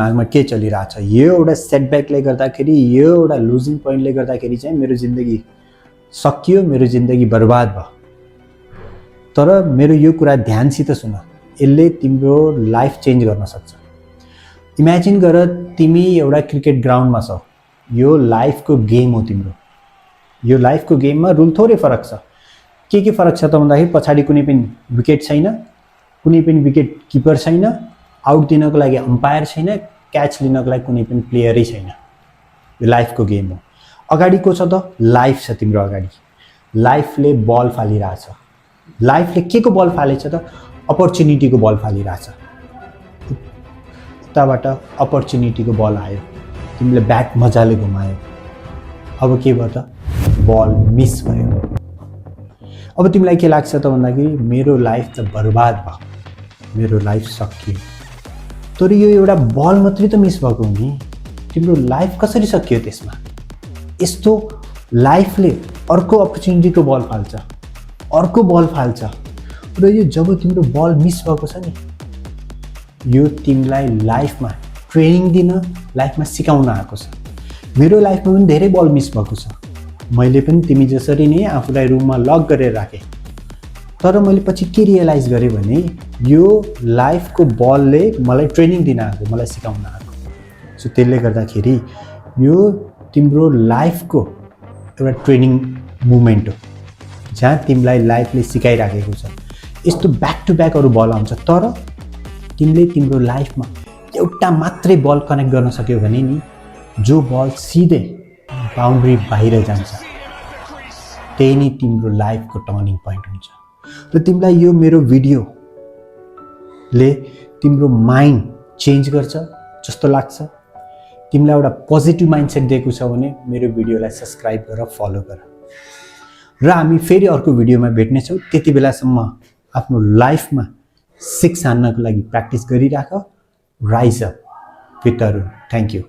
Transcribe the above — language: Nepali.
दिमागमा के चलिरहेछ, यो एउटा सेटब्याकले गर्दाखेरि, यो एउटा लुजिङ पोइन्टले गर्दाखेरि चाहिँ मेरो जिन्दगी सकियो, मेरो जिन्दगी बर्बाद भयो। तर मेरो यो कुरा ध्यानसित सुन, यसले तिम्रो लाइफ चेन्ज गर्न सक्छ। इमेजिन गर तिमी एउटा क्रिकेट ग्राउन्डमा छौ, यो लाइफको गेम हो तिम्रो। यो लाइफको गेममा रुल थोरै फरक छ। के फरक छ त भन्दाखेरि पछाडि कुनै पनि विकेट छैन, कुनै पनि विकेट किपर छैन, आउट दिनको लागि अम्पायर छैन, क्याच लिनको लागि कुनै पनि प्लेयरै छैन। यो लाइफको गेम हो। अगाडि को छ त? लाइफ छ तिम्रो अगाडि। लाइफले बल फालिरहेछ। लाइफले के को बल फालेछ त? अपर्च्युनिटीको बल फालिरहेछ। उताबाट अपर्च्युनिटीको बल आयो, तिमीले ब्याट मजाले घुमायो। अब के भयो त? बल मिस भयो। अब तिमीलाई के लाग्छ त भन्दाखेरि मेरो लाइफ त बर्बाद भयो, मेरो लाइफ सकियो। तर यो एउटा बल मात्रै त मिस भएको हो नि, तिम्रो लाइफ कसरी सकियो त्यसमा? यस्तो लाइफले अर्को अपर्च्युनिटीको बल फाल्छ, अर्को बल फाल्छ। र यो जब तिम्रो बल मिस भएको छ नि, यो तिमीलाई लाइफमा ट्रेनिङ दिन, लाइफमा सिकाउन आएको छ। मेरो लाइफमा पनि धेरै बल मिस भएको छ। मैले पनि तिमी जसरी नै आफूलाई रुममा लक गरेर राखेँ। तर मैले पछि के रियलाइज गरेँ भने यो लाइफको बलले मलाई ट्रेनिङ दिन आएको, मलाई सिकाउन आएको। सो त्यसले गर्दाखेरि यो तिम्रो लाइफको एउटा ट्रेनिङ मुभमेन्ट हो, जहाँ तिमीलाई लाइफले सिकाइराखेको छ। यस्तो ब्याक टु ब्याक अरू बल आउँछ, तर तिमीले तिम्रो लाइफमा एउटा मात्रै बल कनेक्ट गर्न सक्यौ भने नि, जो बल सिधै बाउन्ड्री बाहिर जान्छ, त्यही नै तिम्रो लाइफको टर्निङ पोइन्ट हुन्छ। र तिमीलाई यो मेरो भिडियोले तिम्रो माइन्ड चेन्ज गर्छ जस्तो लाग्छ, तिमीलाई एउटा पोजिटिभ माइन्डसेट दिएको छ भने मेरो भिडियोलाई सब्सक्राइब गर, फलो गर। र हामी फेरि अर्को भिडियोमा भेट्नेछौँ। त्यति बेलासम्म आफ्नो लाइफमा सिक्स हान्नको लागि प्र्याक्टिस गरिराख। Rise up with Arun. Thank you.